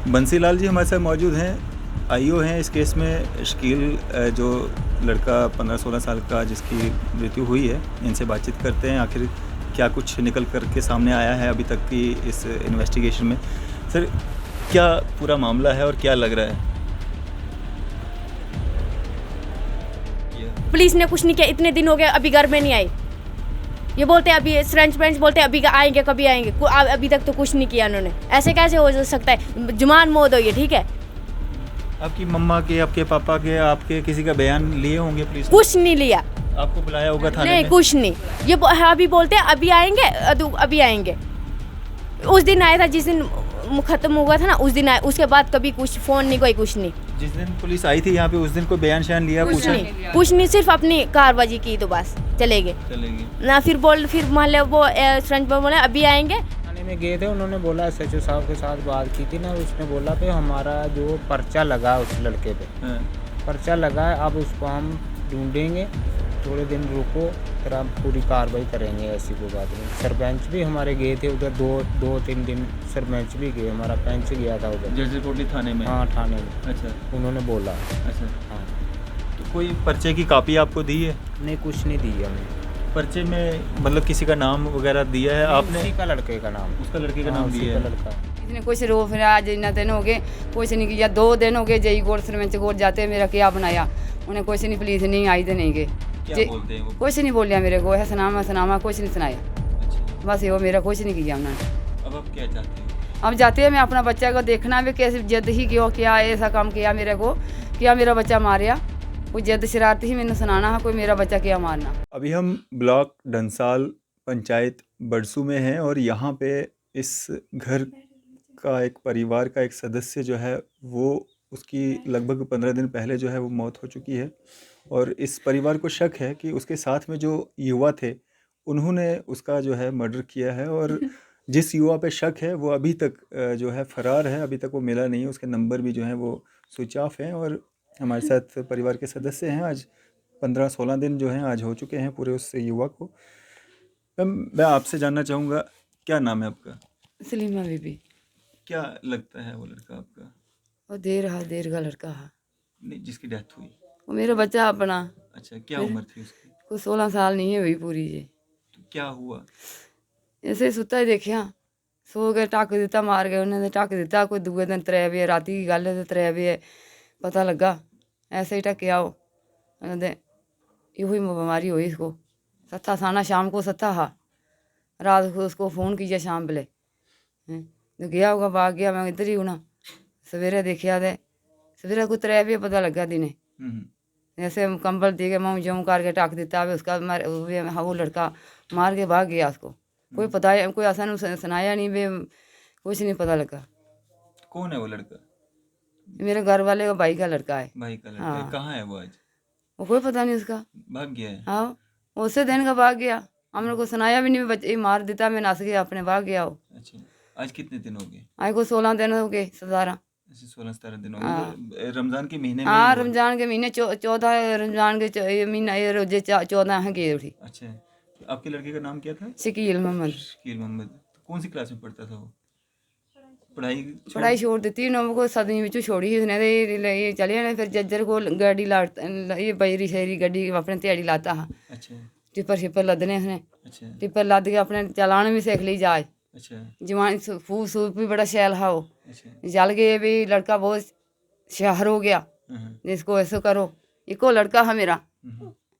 बंसीलाल जी हमारे साथ मौजूद हैं, आईओ हैं इस केस में। शकील जो लड़का 15-16 साल का जिसकी मृत्यु हुई है, इनसे बातचीत करते हैं आखिर क्या कुछ निकल कर के सामने आया है अभी तक की इस इन्वेस्टिगेशन में। सर, क्या पूरा मामला है और क्या लग रहा है? पुलिस ने कुछ नहीं किया, इतने दिन हो गए अभी घर में नहीं आई। ये बोलते हैं अभी फ्रेंड्स बोलते हैं अभी आएंगे, कभी आएंगे, अभी तक तो कुछ नहीं किया उन्होंने। ऐसे कैसे हो सकता है? जुमान मौत हुई है, ठीक है। आपकी मम्मा के, आपके पापा के, आपके किसी का बयान लिए होंगे पुलिस ने? कुछ नहीं लिया। आपको बुलाया होगा थाने नहीं, में? कुछ नहीं। ये अभी बोलते हैं अभी आएंगे, अभी आएंगे। उस दिन आया था जिस दिन खत्म हुआ था ना, उस दिन आया, उसके बाद कभी कुछ फोन नहीं, कोई कुछ नहीं। जिस दिन पुलिस आई थी यहाँ पे उस दिन कोई बयान शयान लिया? कुछ नहीं, सिर्फ अपनी कारबाजी की तो बस चले गए ना। फिर मान लो वो फ्रेंड बोले अभी आएंगे। थाने में गए थे, उन्होंने बोला एसएचओ साहब के साथ बात की थी ना, उसने बोला कि हमारा जो पर्चा लगा उस लड़के पे, पर्चा लगा है, अब उसको हम ढूंढेंगे, थोड़े दिन रुको, फिर हम पूरी कार्रवाई करेंगे। ऐसी कोई बात नहीं। सरपंच भी हमारे गए थे उधर, दो तीन दिन सरपंच भी गए, हमारा पंच गया था उधर जैसे कोटली थाने में? हाँ, थाने में। अच्छा, उन्होंने बोला। अच्छा, हाँ। तो कोई पर्चे की कॉपी आपको दी है? नहीं, कुछ नहीं दी हमें। पर्चे में मतलब किसी का नाम वगैरह दिया है आपने? उसी का लड़के का नाम, उसका लड़के का हाँ, नाम उसी दिया का है? लड़का। इसने कुछ रो फिर आज इतना दिन हो गए, कुछ नहीं किया। 2 दिन हो गए जई गोर सरपंच गोर जाते, मेरा क्या बनाया उन्हें? कुछ नहीं, पुलिस नहीं आई तो नहीं गए। क्या बोलते हैं वो? कुछ नहीं बोलिया मेरे को, है सनामा कुछ नहीं सुनाया। अच्छा, बस ये मेरा कुछ नहीं किया उन्होंने। अब आप क्या चाहते हैं? अब जाते हैं, मैं अपना बच्चा को देखना भी, कैसे जिद ही क्यों क्या ऐसा काम किया मेरे को, क्या मेरा बच्चा मारिया, कोई जिद शरारती ही मैंने सुनाना है, कोई मेरा बच्चा क्या मारना। अभी हम ब्लॉक डंसाल पंचायत बरसू में हैं और यहाँ पे इस घर का एक परिवार का एक सदस्य जो है वो, उसकी लगभग 15 दिन पहले जो है वो मौत हो चुकी है। और इस परिवार को शक है कि उसके साथ में जो युवा थे उन्होंने उसका जो है मर्डर किया है। और जिस युवा पे शक है वो अभी तक जो है फरार है, अभी तक वो मिला नहीं है। उसके नंबर भी जो है वो स्विच ऑफ हैं। और हमारे साथ परिवार के सदस्य हैं। आज 15-16 दिन जो हैं आज हो चुके हैं पूरे उस युवा को। मैं आपसे जानना चाहूँगा, क्या नाम है आपका? सलीमा बीबी। क्या लगता है वो लड़का आपका? वो देर का लड़का है। नहीं, जिसकी डेथ हुई? वो मेरा बच्चा अपना। अच्छा, क्या उम्र थी उसकी? कोई 16 साल नहीं हुई पूरी जी। तो क्या हुआ? ऐसे सुता ही देखिया, सो के टक दिता, मार गए उन्होंने, टक दिता। कोई दूए दिन 3 बजे राती की गल है, 3 बजे पता लगा ऐसे ही टक्या हो। यो ही बीमारी हुई इसको। सत्ता थाना शाम को सत्ता हा, रात को उसको फ़ोन किया शाम पहले, तो गया होगा, भाग गया। मैं इधर ही हूँ ना। सवेरे देखिया तो सवेरे को 3 बजे पता लगा दिने। ऐसे कंबल दे के मुँह जम करके टक दिता, उसका वो लड़का मार के भाग गया उसको। कोई पता है, कोई ऐसा नहीं सुनाया नहीं बे, कुछ नहीं पता लगा। कौन है वो लड़का? मेरे घर वाले का भाई का लड़का है। भाई का लड़का? हाँ। कहाँ है वो आज? वो कोई पता नहीं उसका, भाग गया है? हाँ, उसे दिन का भाग गया। हमने को सुनाया भी नहीं, बच्चे मार देता, मैं नस गया अपने, भाग गया वो। अच्छा, आज कितने दिन हो गए? आज को 16 दिन हो गए, 17। ऐसे 16-17 दिन हो हाँ। गए। रमजान के महीने में हाँ, ही हुआ? रमजान के महीने 14 रमजान के ये महीना, ये रोजे 14 है गए उठी। अच्छा, तो आपके लड़के का नाम क्या था? शकील मोहम्मद। शकील मोहम्मद। तो कौन सी क्लास में पढ़ता था वो? पढ़ाई छोड़ दी उन्होंने को, 7वीं में छोड़ी ही उसने। ये चले जाने, फिर जज्जर को गाड़ी लाट, ये बजरी शहरी गड्डी अपने ध्याड़ी लाता हा। अच्छा, टिप्पर शिप्पर लदने उसने, अच्छा, टिप्पर लद के अपने चलाने भी सीख ली जाए। अच्छा, जवान फूस सूप भी बड़ा शैल हा वो। अच्छा। जल गए भी, लड़का बहुत शहर हो गया, जिसको ऐसे करो। इको लड़का है मेरा।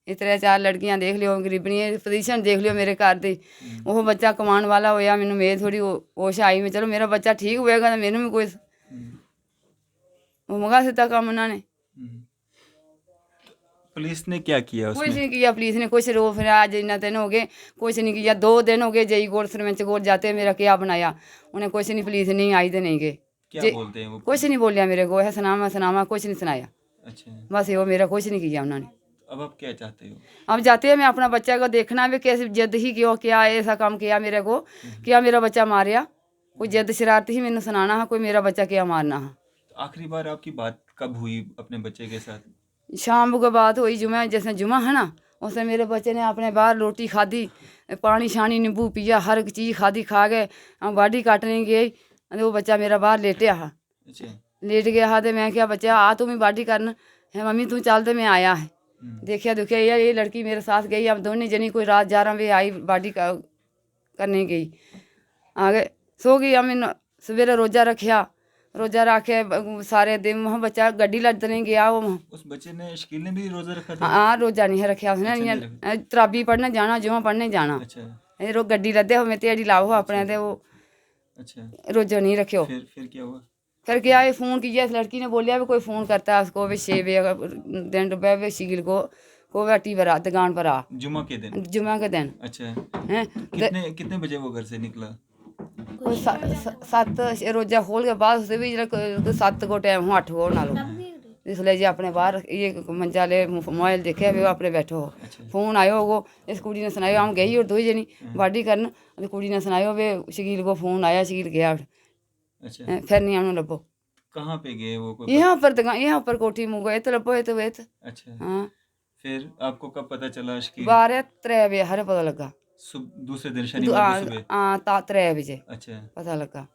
इस तरह 4 लड़कियां देख लियो, गरीबनी पोजीशन देख लियो मेरे घर दी। वो बच्चा कमाण वाला होया, मैनू मेरे थोड़ी होश आई में, चलो मेरा बच्चा ठीक होएगा तो मैनू भी कोई वो मंगा सीता काम उन्होंने। पुलिस ने क्या किया कुछ उसमें? नहीं किया पुलिस ने, कुछ रो फिर आज इतना दिन हो गए, कुछ नहीं किया। 2 दिन हो गए जई गोर सरपंच गोर जाते, मेरा क्या बनाया उन्हें? कुछ नहीं, पुलिस नहीं आई तो नहीं गए। क्या बोलते हैं वो? कुछ नहीं बोलिया मेरे को, है सनामा कुछ नहीं सुनाया। अच्छा, बस ये मेरा कुछ नहीं किया उन्होंने। अब आप क्या चाहते हो? अब जाते हैं, मैं अपना बच्चा को देखना भी, कैसे जिद ही क्यों क्या ऐसा काम किया मेरे को, क्या मेरा बच्चा मारिया, कोई जिद शरारती ही मैंने सुनाना है, कोई मेरा बच्चा क्या मारना है। तो आखिरी बार आपकी बात कब हुई अपने बच्चे के साथ? शाम को बात हुई, जुमा जैसे जुमा है ना, उसने मेरे बच्चे ने अपने बाहर रोटी खाधी, पानी शानी नींबू पिया, हर एक चीज़ खाधी, खा गए। हम बाडी काटने गए, वो बच्चा मेरा बाहर लेटे हा। अच्छा लेट गया हा, तो मैं क्या बच्चा आ तू मैं बाडी करन है मम्मी तू चल, तो मैं आया है। देखिया दुखिया ये लड़की मेरे साथ गई, हम दोनों जनी कोई रात 11 बजे आई बाडी करने गई, आ गए सो गई। हम सवेरे रोजा रखिया, रोजा रखे सारे दिन वहाँ बच्चा गड्डी लदने गया वो। उस बच्चे ने, शकील ने भी रोजा रखा था? हाँ रोजा नहीं है रखा उसने, अच्छा, नहीं इयां तराबी पढ़ने जाना, जुम्मा पढ़ने जाना। अच्छा गड्डी लदे हो मैं ध्याड़ी लाओ अपने, ते वो अच्छा। रोजा नहीं रखियो। फिर क्या हुआ? फिर क्या ये फ़ोन किया, इस लड़की ने बोलिया भी कोई फ़ोन करता है उसको भी 6 बजे दिन रुपये भी शकील को हट्टी पर आ, दुकान पर आ, जुमा के दिन? जुम्मा के दिन अच्छा। हैं। कितने बजे वो घर से निकला? कोई 7 रोजा खोल के बाद उससे भी जेह्ड़ा 7 को टाइम हो 8 को नालो इसलिए जे अपने बाहर ये मंजा ले मोबाइल देखे भी अपने बैठो हो। फोन आयो होगो, इस कुड़ी ने सुनायो हम गई और दो जनी बाडी करन, कुड़ी ने सुनायो वे शकील को फोन आया, शकील गया। अच्छा। फिर नहीं आने लबो। कहाँ पे गए वो? यहाँ पर दुकान, यहाँ पर कोठी मुँह गए तो लबो है तो वे। अच्छा। हाँ फिर आपको कब पता चला? शकील 12-3 बजे हरे पता लगा। दूसरे दिन शनिवार को सुबह? हाँ 3 बजे अच्छा। पता लगा।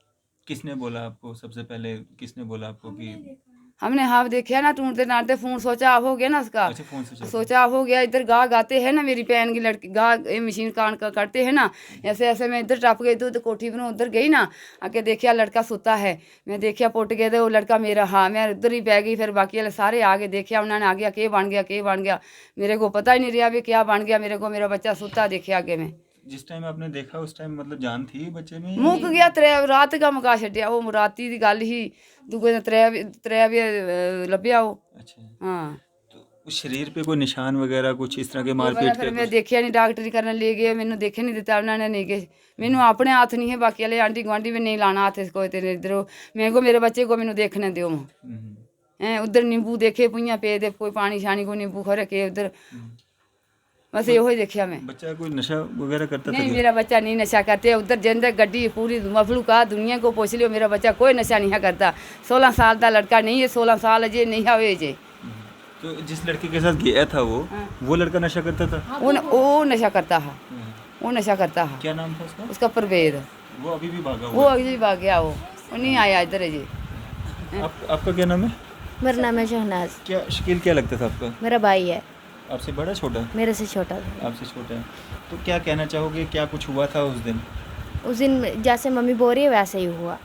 किसने बोला आपको? सबसे पहले किसने बोला आपको कि? हमने हाँ देखा ना ढूंढते डांटते, फोन सोचा हो गया ना उसका। अच्छा, फोन से सोचा हो गया, इधर गा गाते हैं ना मेरी बहन की लड़की गा मशीन कान का करते हैं ना, ऐसे ऐसे मैं इधर टप गई तो कोठी पर उधर गई ना, आके देखिया लड़का सोता है, मैं देखिया पुट गए तो वो लड़का मेरा, हाँ मैं उधर ही बह गई। फिर बाकी वाले सारे आगे देखिया, उन्होंने आ गया के बन गया के बन गया, मेरे को पता ही नहीं रहा भी क्या बन गया, मेरे को मेरा बच्चा सोता देखिया आगे में। जिस टाइम आपने देखा उस टाइम मतलब जान थी बच्चे में? मुक गया, 3 रात का मुका छड्डिया, वो राती दी गल ही, दूए दिन 3 बजे लभ्या वो। अच्छा। हाँ तो उस शरीर पे कोई निशान वगैरह कुछ इस तरह के मारपीट फिर के? मैं देखिया नहीं, डॉक्टरी करने ले गए, मैंने देखे नहीं दिता उन्होंने, नहीं गए मैनू अपने हाथ नहीं है, बाकी वाले आंटी गुआंढी भी नहीं लाना हाथ इसको, तेरे इधर मैं को मेरे बच्चे को मैनू देखने दो हैं। उधर नींबू देखे पुइयां पे दे, कोई पानी शानी को नींबू खरे के उधर, बस यो ही देखिया मैं। बच्चा कोई नशा वगैरह करता था? नहीं मेरा बच्चा नहीं नशा करते, उधर जिंदा गड्डी पूरी मफलू का दुनिया को पूछ लियो, मेरा बच्चा कोई नशा नहीं करता। 16 साल का लड़का नहीं है, 16 साल अजय नहीं हुए जे। तो जिस लड़के के साथ गया था वो लड़का नशा करता था? वो नशा करता है, वो नशा करता है। क्या नाम था उसका? उसका परवेद। वो अभी भी भागा वो हुआ? अभी भाग गया, वो नहीं आया इधर जी। आपका क्या नाम है? मेरा नाम है शहनाज। क्या शकील क्या लगता था आपका? मेरा भाई है। आपसे बड़ा छोटा? मेरे से छोटा था। आपसे छोटा है। तो क्या कहना चाहोगे, क्या कुछ हुआ था उस दिन? उस दिन जैसे मम्मी बोल रही है वैसे ही हुआ।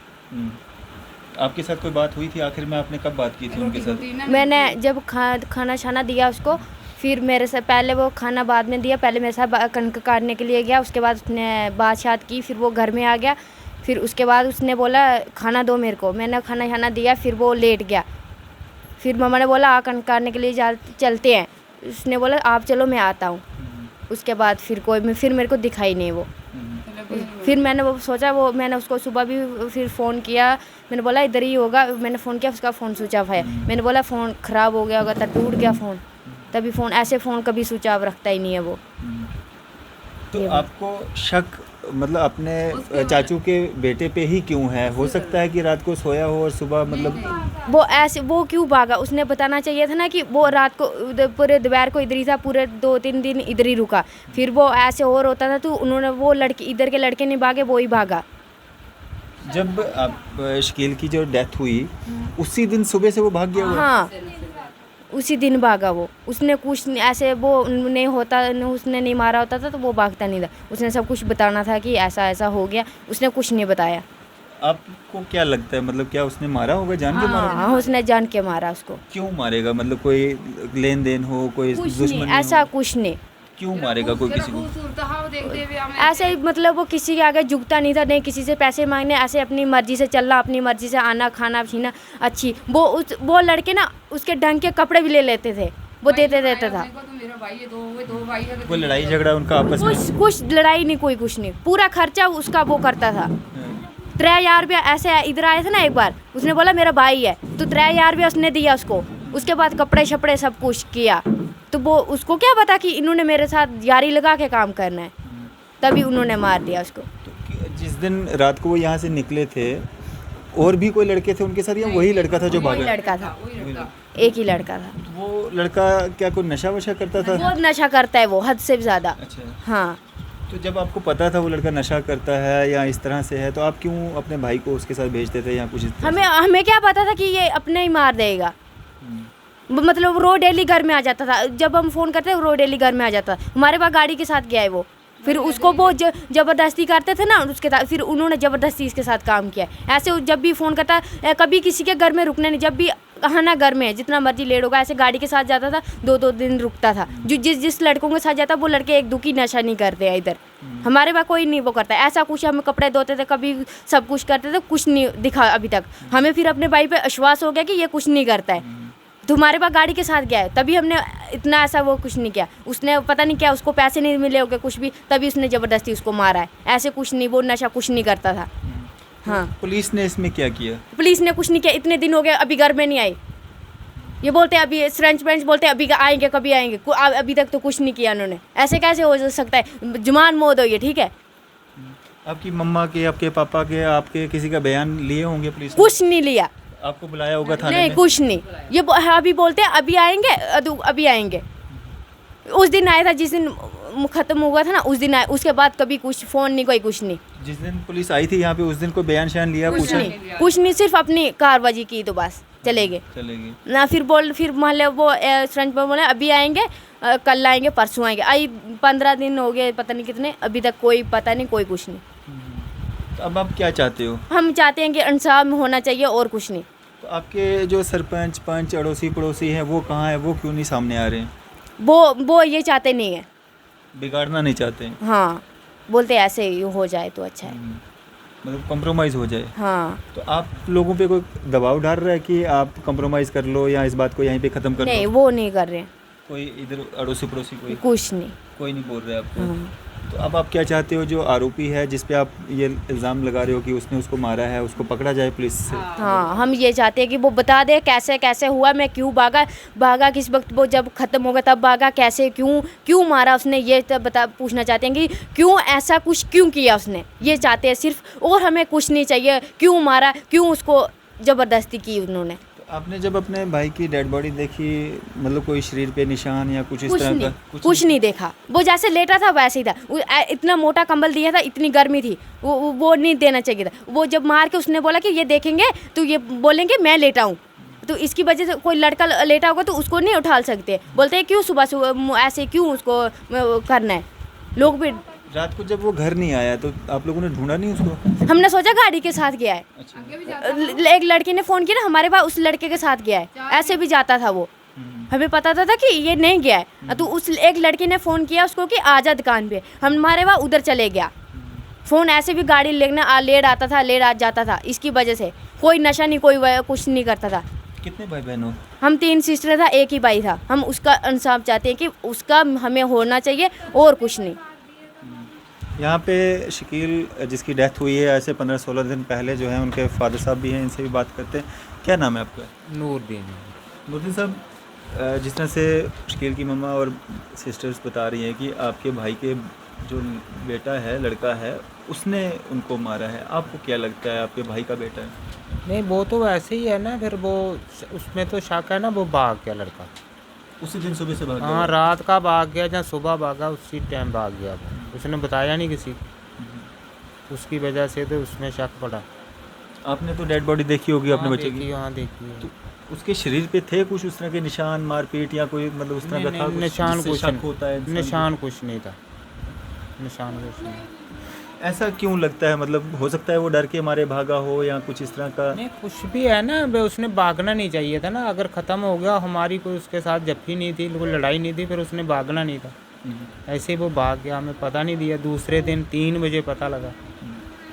आपके साथ कोई बात हुई थी? आखिर में आपने कब बात की थी उनके साथ? मैंने जब खाना छाना दिया उसको, फिर मेरे से पहले वो खाना बाद में दिया, पहले मेरे साथ कणक काटने के लिए गया, उसके बाद उसने बात शात की, फिर वो घर में आ गया, फिर उसके बाद उसने बोला खाना दो मेरे को, मैंने खाना छाना दिया, फिर वो लेट गया। फिर मम्मा ने बोला कणक काटने के लिए चलते हैं, उसने बोला आप चलो मैं आता हूँ। उसके बाद फिर मेरे को दिखाई नहीं वो। फिर मैंने वो सोचा, वो मैंने उसको सुबह भी फिर फ़ोन किया, मैंने बोला इधर ही होगा, मैंने फ़ोन किया, उसका फ़ोन स्विच ऑफ है। मैंने बोला फ़ोन ख़राब हो गया होगा, तब टूट गया फ़ोन, तभी फ़ोन ऐसे फ़ोन कभी स्विच ऑफ रखता ही नहीं है वो। तो आपको शक मतलब अपने चाचू के बेटे पे ही क्यों है? हो सकता है कि रात को सोया हो और सुबह मतलब वो क्यों भागा? उसने बताना चाहिए था ना कि वो रात को पूरे दोपहर को इधर ही था, पूरे 2-3 दिन इधर ही रुका। फिर वो ऐसे और होता था तो उन्होंने वो लड़के इधर के लड़के नहीं भागे, वो ही भागा। जब आप शकील की जो डेथ हुई उसी दिन सुबह से वो भाग गया? हाँ उसी दिन भागा वो। उसने कुछ ऐसे वो नहीं होता, उसने नहीं मारा होता था तो वो भागता नहीं था। उसने सब कुछ बताना था कि ऐसा ऐसा हो गया, उसने कुछ नहीं बताया। आपको क्या लगता है, मतलब क्या उसने मारा होगा, जान के मारा? हाँ उसने जान के मारा उसको। क्यों मारेगा? मतलब कोई लेन देन हो, कोई दुश्मनी हो? ऐसा कुछ नहीं। क्यों मारेगा कोई किसी को? ऐसे ही मतलब वो किसी के आगे झुकता नहीं था, नहीं किसी से पैसे मांगने, ऐसे अपनी मर्जी से चलना, अपनी मर्जी से आना, खाना पीना अच्छी। वो लड़के ना उसके ढंग के कपड़े भी ले लेते थे, वो देता था। कोई लड़ाई झगड़ा उनका आपस में? कुछ लड़ाई नहीं, कोई कुछ नहीं, पूरा खर्चा उसका वो करता था। 3000 रुपया ऐसे इधर आया था ना एक बार, उसने बोला मेरा भाई है तो 3000 रुपया उसने दिया उसको। उसके बाद कपड़े शपड़े सब कुछ किया, तो वो उसको क्या पता कि इन्होंने मेरे साथ यारी लगा के काम करना है, तभी उन्होंने मार दिया उसको। तो जिस दिन रात को वो यहाँ से निकले थे और भी कोई लड़के थे उनके साथ या वही लड़का था जो भागा? वही लड़का था, एक ही लड़का था। वो लड़का क्या कोई नशा वशा करता था? बहुत नशा करता है वो, हद से भी ज़्यादा। अच्छा। हाँ तो जब आपको पता था वो लड़का नशा करता है या इस तरह से है, तो आप क्यों अपने भाई को उसके साथ भेजते थे या कुछ इस तरह हमें हमें क्या पता था कि ये अपने ही मार देगा। मतलब रोज डेली घर में आ जाता था, जब हम फ़ोन करते रोज डेली घर में आ जाता था। हमारे पास गाड़ी के साथ गया है वो, फिर उसको वो ज़बरदस्ती करते थे ना, उसके साथ फिर उन्होंने ज़बरदस्ती इसके साथ काम किया। ऐसे जब भी फ़ोन करता, कभी किसी के घर में रुकने नहीं, जब भी कहना घर में है जितना मर्जी लेट होगा, ऐसे गाड़ी के साथ जाता था, 2-2 दिन रुकता था। जो जिस लड़कों के साथ जाता वो लड़के एक दुखी नशा नहीं करते हैं इधर। हमारे पास कोई नहीं वो करता ऐसा कुछ। हम कपड़े धोते थे, कभी सब कुछ करते थे, कुछ नहीं दिखा अभी तक हमें। फिर अपने भाई पे विश्वास हो गया कि ये कुछ नहीं करता है, तुम्हारे पास गाड़ी के साथ गया है, तभी हमने इतना ऐसा वो कुछ नहीं किया। उसने पता नहीं क्या, उसको पैसे नहीं मिले होंगे कुछ भी, तभी उसने ज़बरदस्ती उसको मारा है। ऐसे कुछ नहीं, वो नशा कुछ नहीं करता था। हाँ, पुलिस ने इसमें क्या किया? पुलिस ने कुछ नहीं किया, इतने दिन हो गए अभी घर में नहीं आई। ये बोलते हैं अभी फ्रेंच बोलते हैं अभी आएंगे, कभी आएंगे, अभी तक तो कुछ नहीं किया उन्होंने। ऐसे कैसे हो सकता है? जुमान मौत हुई है, ठीक है। आपकी मम्मा के, आपके पापा के, आपके किसी का बयान लिए होंगे पुलिस ने? कुछ नहीं लिया। आपको बुलाया होगा थाने नहीं, में? कुछ नहीं। ये अभी बोलते हैं अभी आएंगे, अभी आएंगे। उस दिन आया था जिस दिन खत्म हुआ था ना, उस दिन आया, उसके बाद कभी कुछ फ़ोन नहीं, कोई कुछ नहीं। जिस दिन पुलिस आई थी यहाँ पे उस दिन कोई बयान शयान लिया? कुछ पूछा? नहीं, कुछ नहीं, सिर्फ अपनी कारबाजी की तो बस चले गए ना। फिर मोहल्ले वो फ्रेंच में बोले अभी आएंगे, कल आएंगे, परसों आएंगे। आई 15 दिन हो गए, पता नहीं कितने, अभी तक कोई पता नहीं, कोई कुछ नहीं। तो अब आप क्या चाहते हो? हम चाहते हैं कि इंसाफ होना चाहिए और कुछ नहीं। तो आपके जो सरपंच, पंच, अड़ोसी पड़ोसी हैं वो कहाँ हैं? वो क्यों नहीं सामने आ रहे हैं? वो ये चाहते नहीं है, बिगाड़ना नहीं चाहते हैं? हाँ, बोलते ऐसे ही हो जाए तो अच्छा है। मतलब कॉम्प्रोमाइज़ हो जाए। हाँ, तो आप लोगों पे कोई दबाव डाल रहा है कि आप कॉम्प्रोमाइज़ कर लो या इस बात को यहीं पे ख़त्म कर नहीं, लो? वो नहीं कर रहे हैं, कोई इधर अड़ोसी पड़ोसी कुछ नहीं। कोई नहीं बोल रहे आपको? हाँ। तो अब आप क्या चाहते हो, जो आरोपी है जिस पे आप ये इल्ज़ाम लगा रहे हो कि उसने उसको मारा है, उसको पकड़ा जाए पुलिस से? हाँ, हम ये चाहते हैं कि वो बता दे कैसे कैसे हुआ, मैं क्यों भागा किस वक्त, वो जब ख़त्म होगा तब भागा, कैसे क्यों मारा उसने, ये तब पूछना चाहते हैं कि क्यों ऐसा कुछ क्यों किया उसने, ये चाहते हैं सिर्फ। और हमें कुछ नहीं चाहिए, क्यों मारा, क्यों उसको ज़बरदस्ती की उन्होंने। तो आपने जब अपने भाई की डेड बॉडी देखी, मतलब कोई शरीर पे निशान या कुछ इस तरह का? कुछ नहीं देखा। वो जैसे लेटा था वैसे ही था। इतना मोटा कंबल दिया था, इतनी गर्मी थी, वो नहीं देना चाहिए था। वो जब मार के उसने बोला कि ये देखेंगे तो ये बोलेंगे मैं लेटा हूँ, तो इसकी वजह से कोई लड़का लेटा होगा तो उसको नहीं उठा सकते। बोलते हैं क्यों सुबह ऐसे क्यों उसको करना है। लोग भी रात को जब वो घर नहीं आया तो आप लोगों ने ढूंढा नहीं उसको? हमने सोचा गाड़ी के साथ गया है। अच्छा। एक लड़के ने फ़ोन किया ना हमारे पास, उस लड़के के साथ गया है, ऐसे भी जाता था वो। हमें पता था कि ये नहीं गया है, तो उस एक लड़के ने फ़ोन किया उसको कि आजा दुकान पे, हमारे वहाँ उधर चले गया। फ़ोन ऐसे भी गाड़ी लेना लेट आता था, लेट आ जाता था, इसकी वजह से। कोई नशा नहीं, कोई कुछ नहीं करता था। कितने भाई बहन हो? हम 3 सिस्टर था, एक ही भाई था। हम उसका इंसाफ चाहते हैं कि उसका हमें होना चाहिए और कुछ नहीं। यहाँ पे शकील जिसकी डेथ हुई है ऐसे 15-16 दिन पहले, जो है उनके फादर साहब भी हैं, इनसे भी बात करते हैं। क्या नाम है आपका? नूरदीन। नूरदीन साहब, जिस तरह से शकील की मम्मा और सिस्टर्स बता रही हैं कि आपके भाई के जो बेटा है, लड़का है, उसने उनको मारा है, आपको क्या लगता है आपके भाई का बेटा है? नहीं, वो तो वैसे ही है ना, फिर वो उसमें तो शक है ना, वो भाग गया लड़का। उसी दिन सुबह से भाग गया? हाँ, रात का भाग गया, जहाँ सुबह भागा उसी टाइम भाग गया वो। उसने बताया नहीं किसी को, उसकी वजह से तो उसमें शक पड़ा। आपने तो डेड बॉडी देखी होगी अपने बच्चे की? हाँ, देखी है। तो उसके शरीर पे थे कुछ उस तरह के निशान, मारपीट या कोई मतलब उस तरह का था कुछ निशान जिससे कुछ शक होता है इंसान को? निशान कुछ नहीं था, निशान कुछ नहीं। ऐसा क्यों लगता है? मतलब हो सकता है वो डर के मारे भागा हो या कुछ इस तरह का? नहीं, कुछ भी है ना, उसने भागना नहीं चाहिए था ना। अगर ख़त्म हो गया, हमारी कोई उसके साथ जफ्फी नहीं थी, कोई लड़ाई नहीं थी, फिर उसने भागना नहीं था। ऐसे ही वो भाग गया, हमें पता नहीं दिया। दूसरे दिन 3 बजे पता लगा।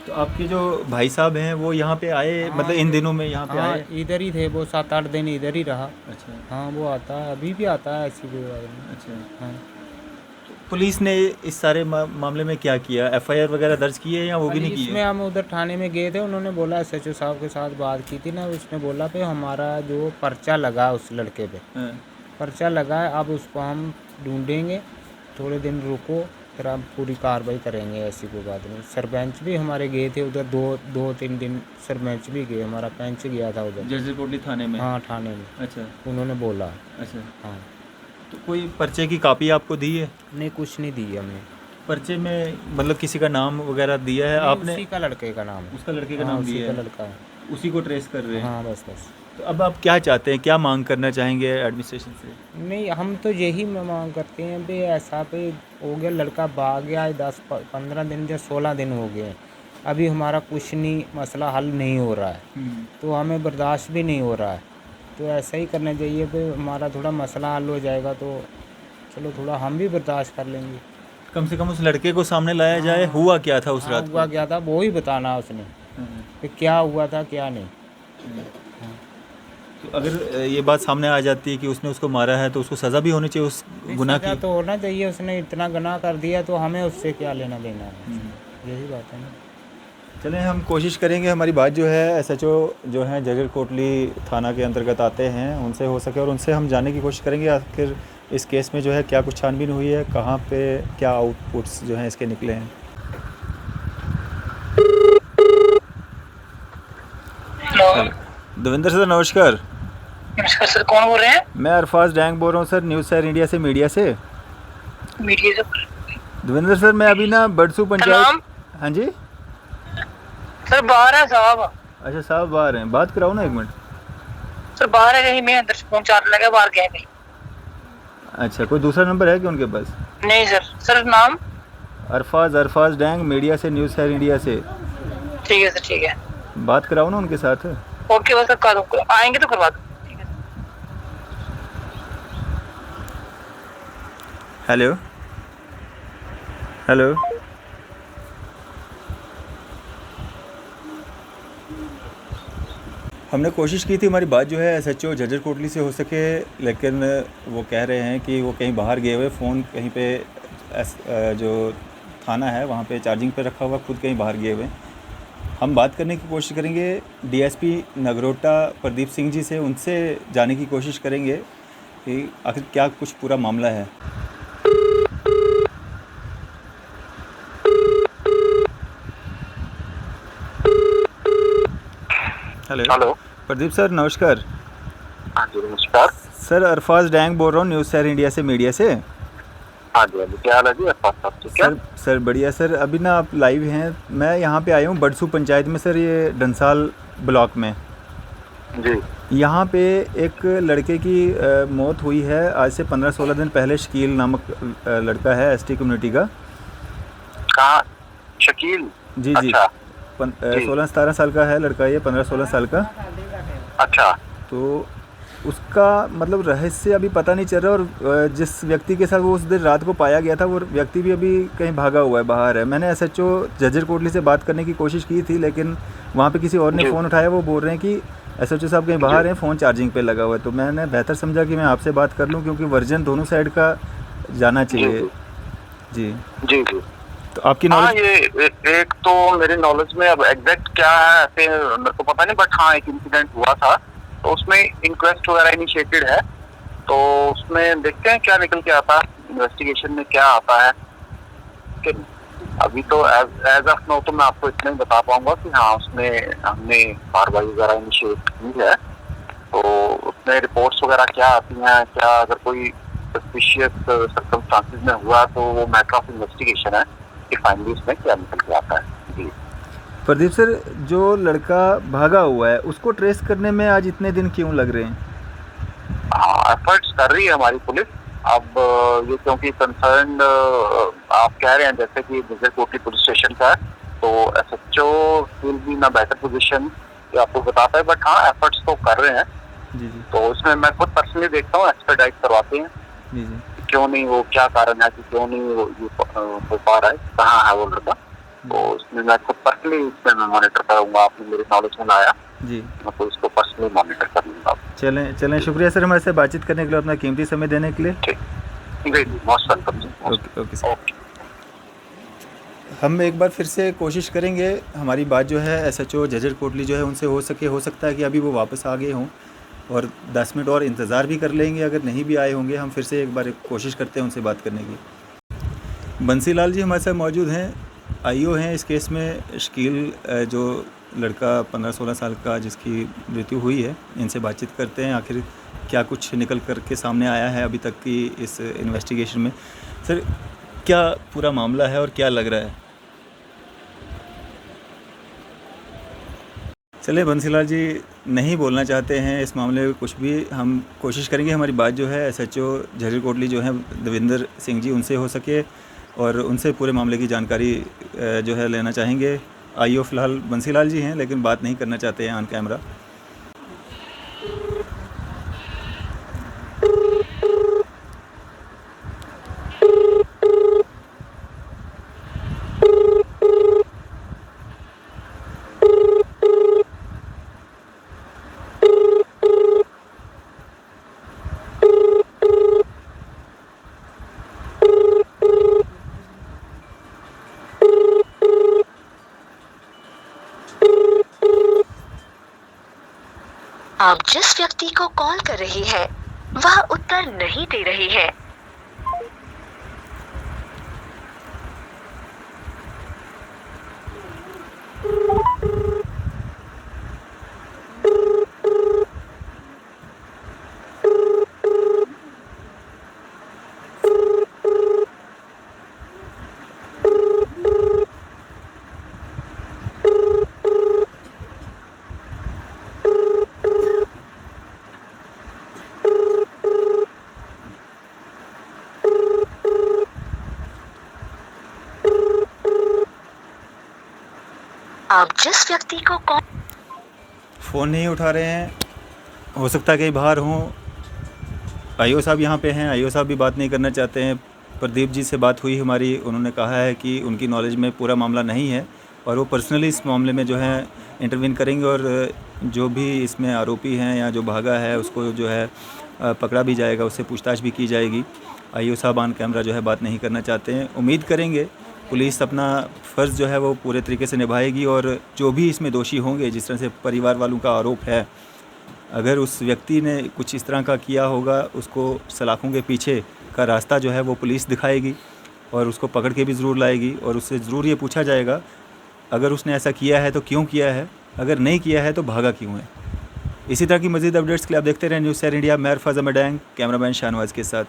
तो आपके जो भाई साहब हैं वो यहाँ पे आए? मतलब इन दिनों में यहाँ पे हाँ, आए? इधर ही थे वो, 7-8 दिन इधर ही रहा। अच्छा। हाँ, वो आता है, अभी भी आता है, ऐसी कोई बात नहीं। अच्छा। हाँ, पुलिस ने इस सारे मामले में क्या किया? एफआईआर वगैरह दर्ज की है या वो भी नहीं की इसमें है? हम उधर थाने में गए थे, उन्होंने बोला, एसएचओ साहब के साथ बात की थी ना, उसने बोला पे हमारा जो पर्चा लगा उस लड़के पे, हाँ। पर्चा लगा है, अब उसको हम ढूंढेंगे, थोड़े दिन रुको, फिर हम पूरी कार्रवाई करेंगे। ऐसी कोई बात नहीं। सरपंच भी हमारे गए थे उधर, 2-3 दिन सरपंच भी गए, हमारा पंच गया था उधर। जर्जर कोटली थाने में? हाँ, थाने में। अच्छा। उन्होंने बोला। अच्छा। हाँ, तो कोई पर्चे की कॉपी आपको दी है? नहीं, कुछ नहीं दी हमने। पर्चे में मतलब किसी का नाम वगैरह दिया है आपने? उसी का लड़के का नाम है। उसका लड़के का हाँ, नाम उसी दिया का है, लड़का है। उसी को ट्रेस कर रहे हैं। हाँ बस बस। तो अब आप क्या चाहते हैं, क्या मांग करना चाहेंगे एडमिनिस्ट्रेशन से? नहीं, हम तो यही मांग करते हैं भाई, ऐसा पे हो गया, लड़का भाग गया है, 10-15 दिन या 16 दिन हो गए, अभी हमारा कुछ नहीं, मसला हल नहीं हो रहा है, तो हमें बर्दाश्त भी नहीं हो रहा है। तो ऐसा ही करना चाहिए भाई, हमारा थोड़ा मसला हल हो जाएगा तो चलो थोड़ा हम भी बर्दाश्त कर लेंगे। कम से कम उस लड़के को सामने लाया जाए, हुआ क्या था उस हाँ, रात हुआ को? क्या था वो ही बताना उसने कि क्या हुआ था क्या नहीं। तो अगर ये बात सामने आ जाती है कि उसने उसको मारा है तो उसको सज़ा भी होनी चाहिए उस गुनाह सजा की। तो होना चाहिए, उसने इतना गुनाह कर दिया तो हमें उससे क्या लेना देना है, यही बात है ना। चलें, हम कोशिश करेंगे, हमारी बात जो है एसएचओ जो हैं जजर कोटली थाना के अंतर्गत आते हैं, उनसे हो सके और उनसे हम जानने की कोशिश करेंगे आखिर इस केस में जो है क्या कुछ छानबीन हुई है, कहाँ पे क्या आउटपुट्स जो हैं इसके निकले हैं। हेलो। देवेंद्र सर नमस्कार। नमस्कार सर, कौन बोल रहे हैं? मैं अरफाज डैंग बोल रहा हूँ सर, न्यूज़ सर इंडिया से, मीडिया से। मीडिया से? देवेंद्र सर मैं अभी ना बड़सू नाम? पंचायत। हाँ जी सर बाहर है साहब। अच्छा साहब बाहर हैं, बात कराओ ना एक मिनट। सर बाहर है कहीं, मैं अंदर से फोन चार्ज लगा, बाहर गए कहीं। अच्छा, कोई दूसरा नंबर है कि उनके पास? नहीं सर। सर नाम? अरफाज डैंग, मीडिया से, न्यूज़ सर इंडिया से। ठीक है सर, ठीक है। बात कराओ ना उनके साथ। ओके बस कर दो, आएंगे तो करवा दो। ठीक है। Hello hello. हमने कोशिश की थी, हमारी बात जो है एसएचओ जजर कोटली से हो सके, लेकिन वो कह रहे हैं कि वो कहीं बाहर गए हुए, फ़ोन कहीं पे जो थाना है वहाँ पे चार्जिंग पे रखा हुआ, खुद कहीं बाहर गए हुए। हम बात करने की कोशिश करेंगे डीएसपी नगरोटा प्रदीप सिंह जी से, उनसे जानने की कोशिश करेंगे कि आखिर क्या कुछ पूरा मामला है। हेलो प्रदीप सर नमस्कार। हाँ जी नमस्कार। सर अरफाज डैंग बोल रहा हूँ, न्यूज़ सर इंडिया से, मीडिया से। हाँ जी क्या हाल है जी? ठीक है सर बढ़िया सर। अभी ना आप लाइव हैं, मैं यहाँ पे आया हूँ बड़सू पंचायत में सर, ये डंसाल ब्लॉक में जी। यहाँ पे एक लड़के की मौत हुई है आज से 15-16 दिन पहले। शकील नामक लड़का है, एसटी कम्युनिटी का। कहाँ? शकील? जी जी। अच्छा। 16-17 साल का है लड़का, ये 15-16 साल का। अच्छा। तो उसका मतलब रहस्य अभी पता नहीं चल रहा, और जिस व्यक्ति के साथ वो उस दिन रात को पाया गया था वो व्यक्ति भी अभी कहीं भागा हुआ है, बाहर है। मैंने एसएचओ जजर कोटली से बात करने की कोशिश की थी, लेकिन वहाँ पे किसी और ने फ़ोन उठाया। वो बोल रहे हैं कि एसएचओ साहब कहीं बाहर हैं, फ़ोन चार्जिंग पे लगा हुआ है। तो मैंने बेहतर समझा कि मैं आपसे बात कर लूँ, क्योंकि वर्जन दोनों साइड का जाना चाहिए। जी जी जी। तो आपकी हाँ, नॉलेज? ये एक तो मेरे नॉलेज में, अब एग्जैक्ट क्या है ऐसे मेरे को पता नहीं, बट हाँ एक इंसिडेंट हुआ था, तो उसमें इंक्वेस्ट वगैरह इनिशिएटेड है, तो उसमें देखते हैं क्या निकल के आता है, इन्वेस्टिगेशन में क्या आता है। लेकिन अभी तो एज ऑफ नो तो मैं आपको इतना ही बता पाऊंगा कि हाँ उसमें हमने कार्रवाई वगैरह इनिशिएट की है। तो उसमें रिपोर्ट्स वगैरह क्या आती हैं, क्या अगर कोई सस्पिशियस सर्कमस्टांसेस में हुआ तो वो मैटर ऑफ इन्वेस्टिगेशन है कि फाइनली उसमें क्या निकल के आता है। जी प्रदीप सर, जो लड़का भागा हुआ है उसको ट्रेस करने में आज इतने दिन क्यों लग रहे हैं? हाँ, एफर्ट्स कर रही है हमारी पुलिस। अब ये क्योंकि कंसर्न आप कह रहे हैं जैसे कि जजर कोटली पुलिस स्टेशन का है, तो SHO will be in a better position ये आपको बताता है, बट हाँ एफर्ट्स तो कर रहे हैं। जी जी तो इसमें मैं खुद पर्सनली देखता हूँ, एक्सपर्टाइज करवाते हैं जी जी। क्यों नहीं, वो क्या कारण है कि क्यों नहीं वो हो पा रहा है, कहाँ है वो लड़का। तो इसमें मैं खुद पर्सनली इसमें मैं मॉनिटर करूँगा। आपने मेरे नॉलेज में लाया जी, मैं तो इसको पर्सनली मॉनिटर कर लूँगा। चलें शुक्रिया सर हमारे से बातचीत करने के लिए, अपना कीमती समय देने के लिए। ठीक जी, मोस्ट वेलकम जी। Okay sir. ओके। हम एक बार फिर से कोशिश करेंगे, हमारी बात जो है एसएचओ जजर कोटली जो है उनसे हो सकता है कि अभी वो वापस आ गए हों, और 10 मिनट और इंतज़ार भी कर लेंगे। अगर नहीं भी आए होंगे हम फिर से एक बार कोशिश करते हैं उनसे बात करने की। बंसीलाल जी हमारे साथ मौजूद हैं, आईओ हैं इस केस में। शकील जो लड़का 15-16 साल का जिसकी मृत्यु हुई है, इनसे बातचीत करते हैं आखिर क्या कुछ निकल कर के सामने आया है अभी तक की इस इन्वेस्टिगेशन में। सर क्या पूरा मामला है और क्या लग रहा है? चलिए, बंसीलाल जी नहीं बोलना चाहते हैं इस मामले में कुछ भी। हम कोशिश करेंगे हमारी बात जो है एसएचओ झरीर कोटली जो है देवेंद्र सिंह जी उनसे हो सके और उनसे पूरे मामले की जानकारी जो है लेना चाहेंगे। आईओ फ़िलहाल बंसीलाल जी हैं, लेकिन बात नहीं करना चाहते हैं ऑन कैमरा। आप जिस व्यक्ति को कॉल कर रही हैं, वह उत्तर नहीं दे रही है। आप जिस व्यक्ति को कॉल फ़ोन नहीं उठा रहे हैं, हो सकता है कहीं बाहर हों। आईओ साहब यहाँ पे हैं, आईओ साहब भी बात नहीं करना चाहते हैं। प्रदीप जी से बात हुई हमारी, उन्होंने कहा है कि उनकी नॉलेज में पूरा मामला नहीं है और वो पर्सनली इस मामले में जो है इंटरवीन करेंगे और जो भी इसमें आरोपी हैं या जो भागा है उसको जो है पकड़ा भी जाएगा, उससे पूछताछ भी की जाएगी। आईओ साहब ऑन कैमरा जो है बात नहीं करना चाहते हैं। उम्मीद करेंगे पुलिस अपना फ़र्ज़ जो है वो पूरे तरीके से निभाएगी और जो भी इसमें दोषी होंगे, जिस तरह से परिवार वालों का आरोप है, अगर उस व्यक्ति ने कुछ इस तरह का किया होगा, उसको सलाखों के पीछे का रास्ता जो है वो पुलिस दिखाएगी और उसको पकड़ के भी ज़रूर लाएगी और उससे ज़रूर ये पूछा जाएगा अगर उसने ऐसा किया है तो क्यों किया है, अगर नहीं किया है तो भागा क्यों है। इसी तरह की मज़ीद अपडेट्स के लिए आप देखते रहें न्यूज़ शेयर इंडिया। मैं अरफाज़ अहमद, कैमरामैन शाहनवाज़ के साथ।